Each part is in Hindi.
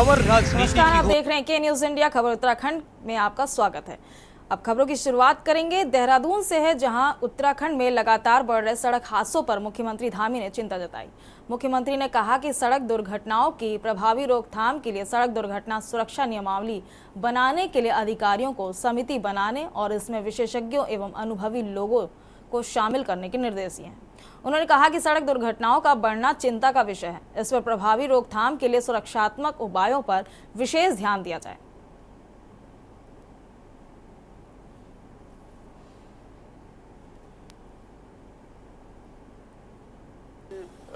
नमस्कार, आप देख रहे हैं के न्यूज इंडिया। खबर उत्तराखंड में आपका स्वागत है। अब खबरों की शुरुआत करेंगे देहरादून से है, जहां उत्तराखंड में लगातार बढ़ रहे सड़क हादसों पर मुख्यमंत्री धामी ने चिंता जताई। मुख्यमंत्री ने कहा कि सड़क दुर्घटनाओं की प्रभावी रोकथाम के लिए सड़क दुर्घटना सुरक्षा नियमावली बनाने के लिए अधिकारियों को समिति बनाने और इसमें विशेषज्ञों एवं अनुभवी लोगों को शामिल करने के निर्देश दिए हैं। उन्होंने कहा कि सड़क दुर्घटनाओं का बढ़ना चिंता का विषय है। इस पर प्रभावी रोकथाम के लिए सुरक्षात्मक उपायों पर विशेष ध्यान दिया जाए।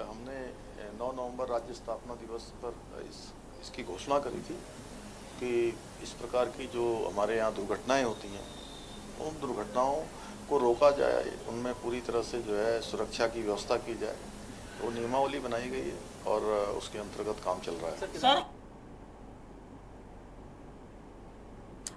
हमने 9 नवंबर राज्य स्थापना दिवस पर इसकी घोषणा करी थी कि इस प्रकार की जो हमारे यहाँ दुर्घटनाएं होती हैं, उन दुर्घटनाओं को रोका जाए, उनमें पूरी तरह से जो है सुरक्षा की व्यवस्था की जाए। वो नियमावली बनाई गई है और उसके अंतर्गत काम चल रहा है। सर,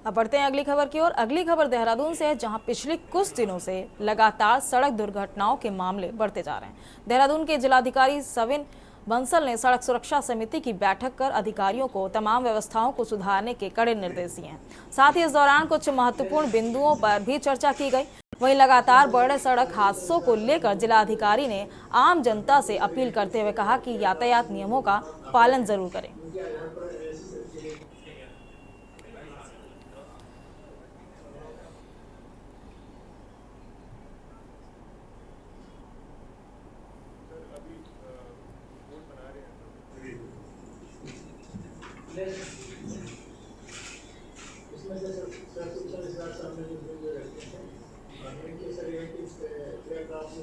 अब बढ़ते हैं अगली खबर की ओर। अगली खबर देहरादून से है, जहां पिछले कुछ दिनों से लगातार सड़क दुर्घटनाओं के मामले बढ़ते जा रहे हैं। देहरादून के जिलाधिकारी सविन बंसल ने सड़क सुरक्षा समिति की बैठक कर अधिकारियों को तमाम व्यवस्थाओं को सुधारने के कड़े निर्देश दिए हैं। साथ ही इस दौरान कुछ महत्वपूर्ण बिंदुओं पर भी चर्चा की गई। वहीं लगातार बढ़ रहे सड़क हादसों को लेकर जिलाधिकारी ने आम जनता से अपील करते हुए कहा कि यातायात नियमों का पालन जरूर करें।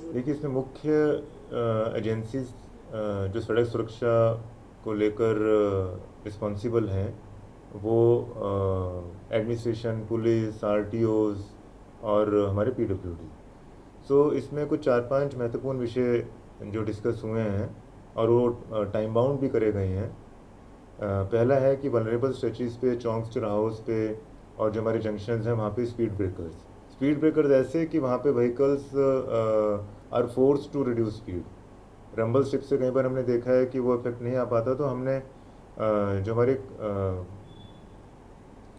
देखिए, इसमें मुख्य एजेंसीज जो सड़क सुरक्षा को लेकर रिस्पॉन्सिबल हैं, वो एडमिनिस्ट्रेशन, पुलिस, आरटीओज और हमारे पीडब्ल्यूडी। सो इसमें कुछ 4-5 महत्वपूर्ण विषय जो डिस्कस हुए हैं और वो टाइम बाउंड भी करे गए हैं। पहला है कि वल्नरेबल स्ट्रेचेस पे, चौंक्स, चौराहों पे और जो हमारे जंक्शंस हैं वहाँ पे स्पीड ब्रेकर्स ऐसे कि वहाँ पे vehicles are force to reduce speed. Rumble strip से कई बार हमने देखा है कि वो इफेक्ट नहीं आ पाता, तो हमने जो हमारे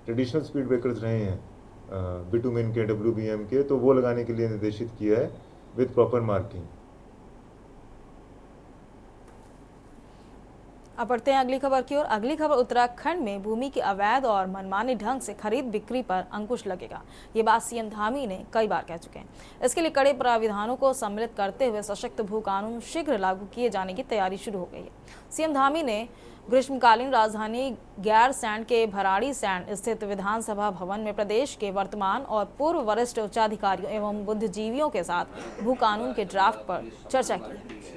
ट्रेडिशनल स्पीड ब्रेकर्स रहे हैं बिटुमिन के, WBM के, तो वो लगाने के लिए निर्देशित किया है विद प्रॉपर मार्किंग। अब बढ़ते हैं अगली खबर की ओर। अगली खबर उत्तराखंड में भूमि की अवैध और मनमानी ढंग से खरीद बिक्री पर अंकुश लगेगा। ये बात सीएम धामी ने कई बार कह चुके हैं। इसके लिए कड़े प्राविधानों को सम्मिलित करते हुए सशक्त भू कानून शीघ्र लागू किए जाने की तैयारी शुरू हो गई है। सीएम धामी ने ग्रीष्मकालीन राजधानी गैरसैंण के भराड़ीसैंण स्थित विधानसभा भवन में प्रदेश के वर्तमान और पूर्व वरिष्ठ उच्चाधिकारियों एवं बुद्धिजीवियों के साथ भू कानून के ड्राफ्ट पर चर्चा की।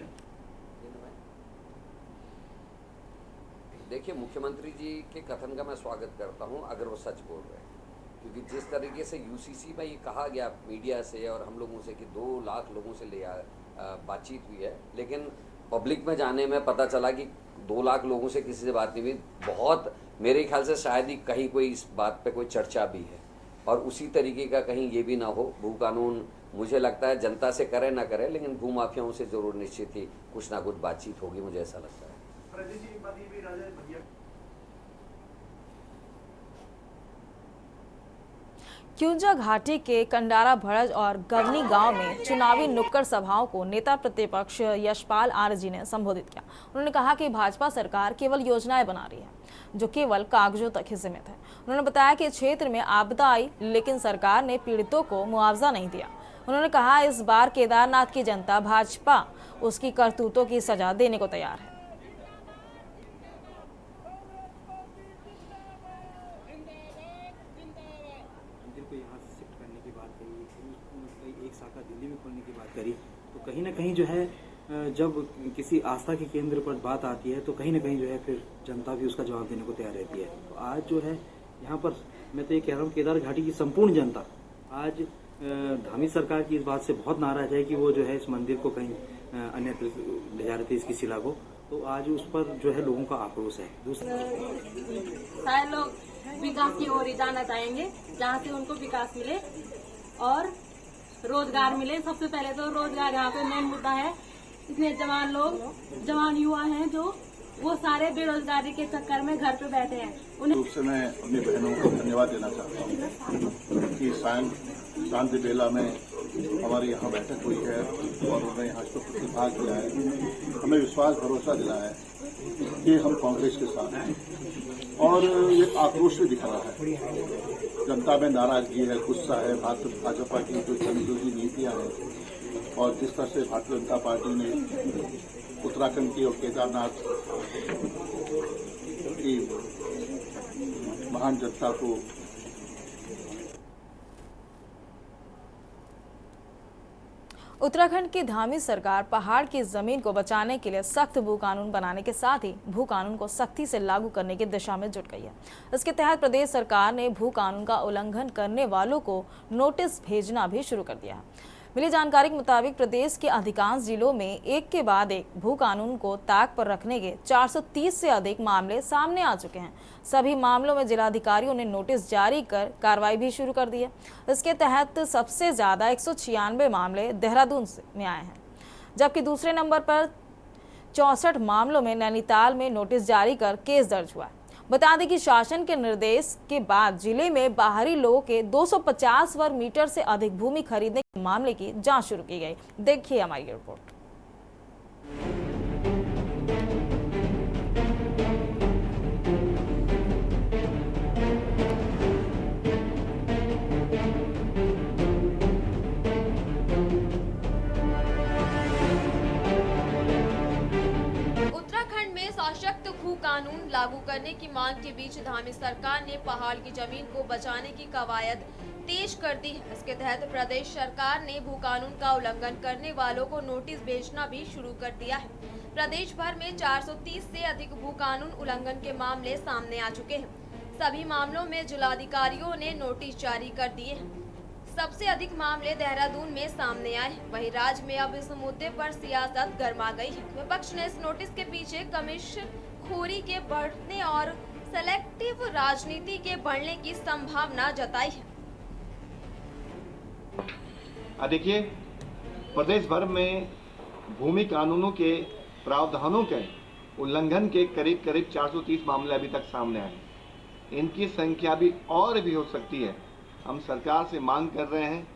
देखिए, मुख्यमंत्री जी के कथन का मैं स्वागत करता हूं अगर वो सच बोल रहे हैं, क्योंकि जिस तरीके से यूसीसी में ये कहा गया मीडिया से और हम लोगों से कि 2 लाख लोगों से बातचीत हुई है, लेकिन पब्लिक में जाने में पता चला कि 2 लाख लोगों से किसी से बात नहीं हुई। बहुत मेरे ख्याल से शायद ही कहीं कोई इस बात पे कोई चर्चा भी है, और उसी तरीके का कहीं ये भी ना हो। भू कानून मुझे लगता है जनता से करे ना करे, लेकिन भू माफियाओं से जरूर निश्चित ही कुछ ना कुछ बातचीत होगी, मुझे ऐसा लगता है। क्यूंजा घाटी के कंडारा भड़ज और गवनी गांव में चुनावी नुक्कड़ सभाओं को नेता प्रतिपक्ष यशपाल आर्य ने संबोधित किया। उन्होंने कहा कि भाजपा सरकार केवल योजनाएं बना रही है जो केवल कागजों तक ही सीमित है। उन्होंने बताया कि क्षेत्र में आपदा आई, लेकिन सरकार ने पीड़ितों को मुआवजा नहीं दिया। उन्होंने कहा इस बार केदारनाथ की जनता भाजपा उसकी करतूतों की सजा देने को तैयार है। दिल्ली में खोलने की बात करी, तो कहीं ना कहीं जो है जब किसी आस्था के केंद्र पर बात आती है तो कहीं ना कहीं जो है फिर जनता भी उसका जवाब देने को तैयार रहती है। तो आज जो है यहाँ पर मैं तो ये कह रहा हूँ, केदार घाटी की संपूर्ण जनता आज धामी सरकार की इस बात से बहुत नाराज है कि वो जो है इस मंदिर को कहीं अन्यत्र ले जा रहे थे, इसकी शिला को। तो आज उस पर जो है लोगों का आक्रोश है। सारे लोग विकास की ओर ही जाना चाहेंगे, जहाँ से उनको विकास मिले और रोजगार मिले। सबसे पहले तो रोजगार यहाँ पे मेन मुद्दा है। इतने जवान युवा हैं जो वो सारे बेरोजगारी के चक्कर में घर पे बैठे हैं। उन्हें रूप से मैं अपनी बहनों को धन्यवाद देना चाहता हूँ कि शांति बेला में हमारे यहाँ बैठक हुई है और उन्होंने यहाँ इसको प्रतिभाग किया है, हमें विश्वास भरोसा दिलाया है कि हम कांग्रेस के साथ हैं और ये आक्रोश भी दिखा रहा है। जनता में नाराजगी है, गुस्सा है, भाजपा की जो जनविरोधी नीतियां हैं और जिस तरह से भारतीय जनता पार्टी ने उत्तराखंड की और केदारनाथ की महान जनता को उत्तराखंड की धामी सरकार पहाड़ की जमीन को बचाने के लिए सख्त भू कानून बनाने के साथ ही भू कानून को सख्ती से लागू करने की दिशा में जुट गई है। इसके तहत प्रदेश सरकार ने भू कानून का उल्लंघन करने वालों को नोटिस भेजना भी शुरू कर दिया है। मिली जानकारी के मुताबिक प्रदेश के अधिकांश जिलों में एक के बाद एक भू कानून को ताक पर रखने के 430 से अधिक मामले सामने आ चुके हैं। सभी मामलों में जिलाधिकारियों ने नोटिस जारी कर कार्रवाई भी शुरू कर दी है। इसके तहत सबसे ज्यादा 196 मामले देहरादून में आए हैं, जबकि दूसरे नंबर पर 64 मामलों में नैनीताल में नोटिस जारी कर केस दर्ज हुआ है। बता दें कि शासन के निर्देश के बाद जिले में बाहरी लोगों के 250 वर्ग मीटर से अधिक भूमि खरीदने के मामले की जांच शुरू की गई। देखिए हमारी रिपोर्ट। सशक्त भू कानून लागू करने की मांग के बीच धामी सरकार ने पहाड़ की जमीन को बचाने की कवायद तेज कर दी है। इसके तहत प्रदेश सरकार ने भू कानून का उल्लंघन करने वालों को नोटिस भेजना भी शुरू कर दिया है। प्रदेश भर में 430 से अधिक भू कानून उल्लंघन के मामले सामने आ चुके हैं। सभी मामलों में जिलाधिकारियों ने नोटिस जारी कर दिए हैं। सबसे अधिक मामले देहरादून में सामने आए। वहीं राज्य में अब इस मुद्दे पर सियासत गर्मा गई है। विपक्ष ने इस नोटिस के पीछे कमीशन खोरी के बढ़ने और सेलेक्टिव राजनीति के बढ़ने की संभावना जताई है। देखिए, प्रदेश भर में भूमि कानूनों के प्रावधानों के उल्लंघन के करीब 430 मामले अभी तक सामने आए। इनकी संख्या भी और भी हो सकती है। हम सरकार से मांग कर रहे हैं,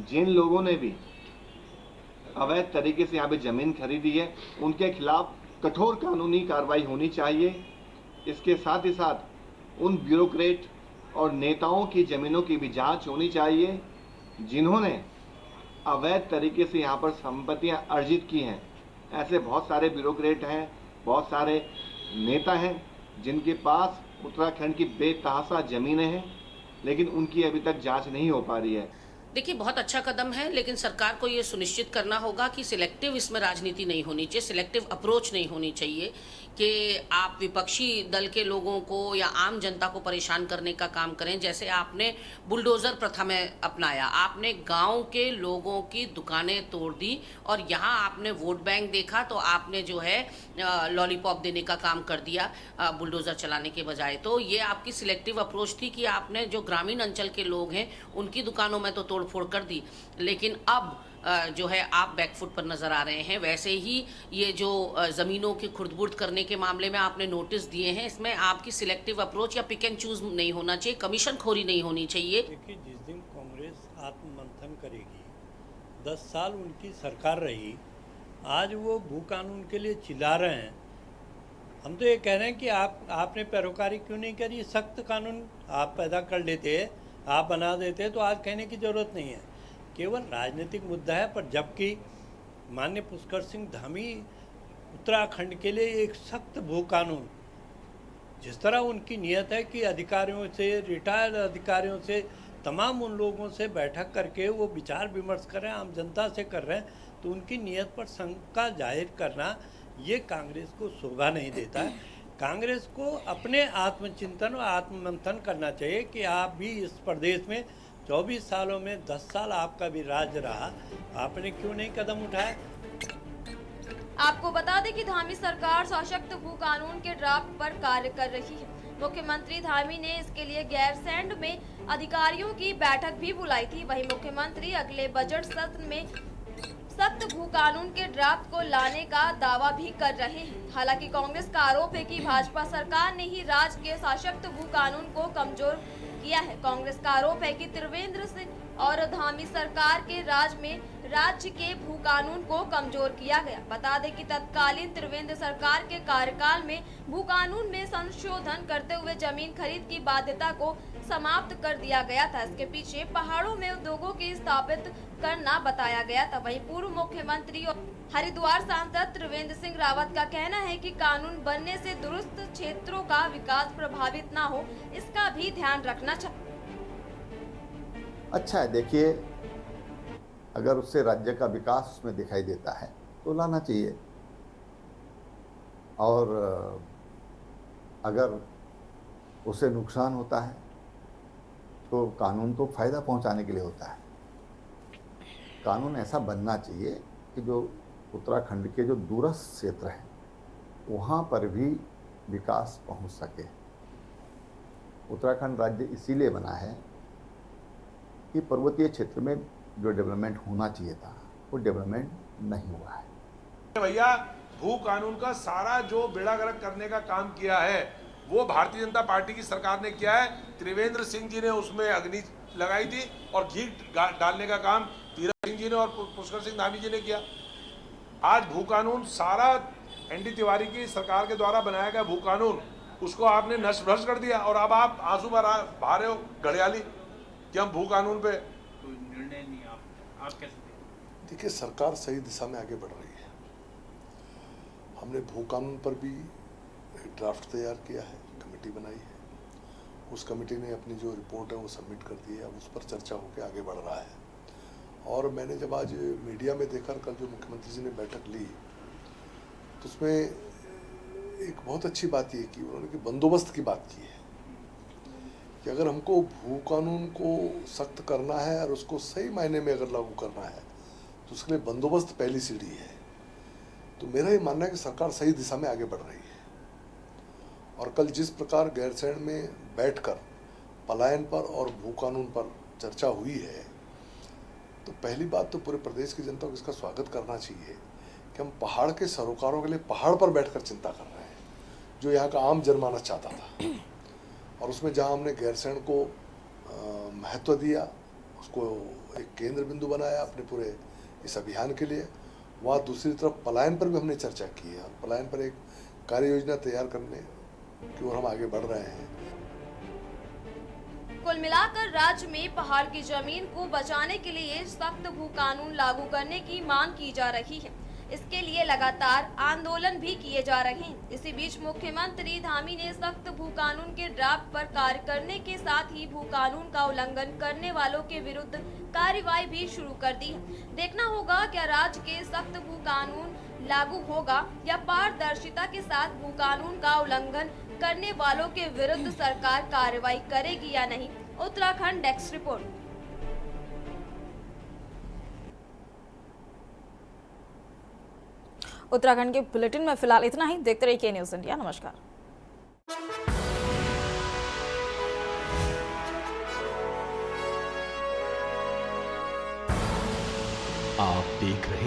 जिन लोगों ने भी अवैध तरीके से यहाँ पे जमीन खरीदी है, उनके खिलाफ कठोर कानूनी कार्रवाई होनी चाहिए। इसके साथ ही साथ उन ब्यूरोक्रेट और नेताओं की जमीनों की भी जांच होनी चाहिए, जिन्होंने अवैध तरीके से यहाँ पर संपत्तियाँ अर्जित की हैं। ऐसे बहुत सारे ब्यूरोक्रेट हैं, बहुत सारे नेता हैं, जिनके पास उत्तराखंड की बेतहाशा जमीनें हैं, लेकिन उनकी अभी तक जांच नहीं हो पा रही है। देखिए, बहुत अच्छा कदम है, लेकिन सरकार को ये सुनिश्चित करना होगा कि सिलेक्टिव इसमें राजनीति नहीं होनी चाहिए, सिलेक्टिव अप्रोच नहीं होनी चाहिए कि आप विपक्षी दल के लोगों को या आम जनता को परेशान करने का काम करें। जैसे आपने बुलडोज़र प्रथा में अपनाया, आपने गांव के लोगों की दुकानें तोड़ दी और यहाँ आपने वोट बैंक देखा तो आपने जो है लॉलीपॉप देने का काम कर दिया बुलडोज़र चलाने के बजाय। तो ये आपकी सिलेक्टिव अप्रोच थी कि आपने जो ग्रामीण अंचल के लोग हैं उनकी दुकानों में तो तोड़फोड़ कर दी, लेकिन अब जो है आप बैकफुट पर नजर आ रहे हैं। वैसे ही ये जो ज़मीनों की खुर्द-बुर्द करने के मामले में आपने नोटिस दिए हैं, इसमें आपकी सिलेक्टिव अप्रोच या पिक एंड चूज नहीं होना चाहिए, कमीशन खोरी नहीं होनी चाहिए। देखिए, जिस दिन कांग्रेस आत्ममंथन करेगी, 10 साल उनकी सरकार रही, आज वो भू कानून के लिए चिल्ला रहे हैं। हम तो ये कह रहे हैं कि आपने पैरोकारी क्यों नहीं करी? सख्त कानून आप पैदा कर लेते, आप बना देते तो आज कहने की ज़रूरत नहीं है। केवल राजनीतिक मुद्दा है, पर जबकि माननीय पुष्कर सिंह धामी उत्तराखंड के लिए एक सख्त भू कानून, जिस तरह उनकी नीयत है कि अधिकारियों से, रिटायर्ड अधिकारियों से, तमाम उन लोगों से बैठक करके वो विचार विमर्श कर रहे हैं, आम जनता से कर रहे हैं, तो उनकी नीयत पर शंका जाहिर करना ये कांग्रेस को शोभा नहीं देता है। कांग्रेस को अपने आत्मचिंतन और आत्ममंथन करना चाहिए कि आप भी इस प्रदेश में 24 सालों में 10 साल आपका भी राज रहा, आपने क्यों नहीं कदम उठाया? आपको बता दें कि धामी सरकार सशक्त भू कानून के ड्राफ्ट पर कार्य कर रही है। मुख्यमंत्री धामी ने इसके लिए गैरसैंण में अधिकारियों की बैठक भी बुलाई थी। वहीं मुख्यमंत्री अगले बजट सत्र में सख्त भू कानून के ड्राफ्ट को लाने का दावा भी कर रहे हैं। हालांकि कांग्रेस का आरोप है कि भाजपा सरकार ने ही राज्य के सशक्त भू कानून को कमजोर किया है। कांग्रेस का आरोप है कि त्रिवेंद्र सिंह और धामी सरकार के राज में राज्य के भू कानून को कमजोर किया गया। बता दें कि तत्कालीन त्रिवेंद्र सरकार के कार्यकाल में भू कानून में संशोधन करते हुए जमीन खरीद की बाध्यता को समाप्त कर दिया गया था। इसके पीछे पहाड़ों में उद्योगों की स्थापित करना बताया गया था। वहीं पूर्व मुख्यमंत्री और हरिद्वार सांसद त्रिवेंद्र सिंह रावत का कहना है कि कानून बनने से दूरस्थ क्षेत्रों का विकास प्रभावित न हो, इसका भी ध्यान रखना चाहिए। अच्छा है, देखिए, अगर उससे राज्य का विकास उसमें दिखाई देता है तो लाना चाहिए, और अगर उसे नुकसान होता है तो कानून तो फायदा पहुंचाने के लिए होता है। कानून ऐसा बनना चाहिए कि जो उत्तराखंड के जो दूरस्थ क्षेत्र हैं वहाँ पर भी विकास पहुंच सके। उत्तराखंड राज्य इसीलिए बना है कि पर्वतीय क्षेत्र में जो डेवलपमेंट होना चाहिए था वो डेवलपमेंट नहीं हुआ है। भैया, भू कानून का सारा जो बेड़ा गर्क करने का काम किया है वो भारतीय जनता पार्टी की सरकार ने किया है। त्रिवेंद्र सिंह जी ने उसमें अग्नि लगाई थी और घी डालने का काम तीरथ सिंह जी ने और पुष्कर सिंह धामी जी ने किया। आज भू कानून सारा एनडी तिवारी की सरकार के द्वारा बनाया गया भू कानून, उसको आपने नष्ट भ्रष्ट कर दिया और अब आप आंसू बहा रहे हो घड़ियाली कि हम भू कानून पे निर्णय नहीं। आप कैसे देखिए, सरकार सही दिशा में आगे बढ़ रही है। हमने भू कानून पर भी एक ड्राफ्ट तैयार किया है, कमेटी बनाई है। उस कमेटी ने अपनी जो रिपोर्ट है वो सबमिट कर दी है। अब उस पर चर्चा होकर आगे बढ़ रहा है। और मैंने जब आज मीडिया में देखा, कल जो मुख्यमंत्री जी ने बैठक ली तो उसमें एक बहुत अच्छी बात ये की उन्होंने कि बंदोबस्त की बात की है कि अगर हमको भू कानून को सख्त करना है और उसको सही मायने में अगर लागू करना है तो उसके लिए बंदोबस्त पहली सीढ़ी है। तो मेरा ये मानना है कि सरकार सही दिशा में आगे बढ़ रही है। और कल जिस प्रकार गैरसैंण में बैठकर पलायन पर और भू कानून पर चर्चा हुई है, तो पहली बात तो पूरे प्रदेश की जनता को इसका स्वागत करना चाहिए कि हम पहाड़ के सरोकारों के लिए पहाड़ पर बैठकर चिंता कर रहे हैं, जो यहाँ का आम जनमानस चाहता था। और उसमें जहाँ हमने गैरसैंण को महत्व दिया, उसको एक केंद्र बिंदु बनाया अपने पूरे इस अभियान के लिए, वहाँ दूसरी तरफ पलायन पर भी हमने चर्चा की है और पलायन पर एक कार्य योजना तैयार करने की ओर हम आगे बढ़ रहे हैं। कुल मिलाकर राज्य में पहाड़ की जमीन को बचाने के लिए सख्त भू कानून लागू करने की मांग की जा रही है। इसके लिए लगातार आंदोलन भी किए जा रहे हैं। इसी बीच मुख्यमंत्री धामी ने सख्त भू कानून के ड्राफ्ट पर कार्य करने के साथ ही भू कानून का उल्लंघन करने वालों के विरुद्ध कार्रवाई भी शुरू कर दी है। देखना होगा क्या राज्य के सख्त भू कानून लागू होगा या पारदर्शिता के साथ भू कानून का उल्लंघन करने वालों के विरुद्ध सरकार कार्रवाई करेगी या नहीं। Uttarakhand desk report. उत्तराखंड के बुलेटिन में फिलहाल इतना ही। देखते रहिए के न्यूज़ इंडिया। नमस्कार। आप देख रहे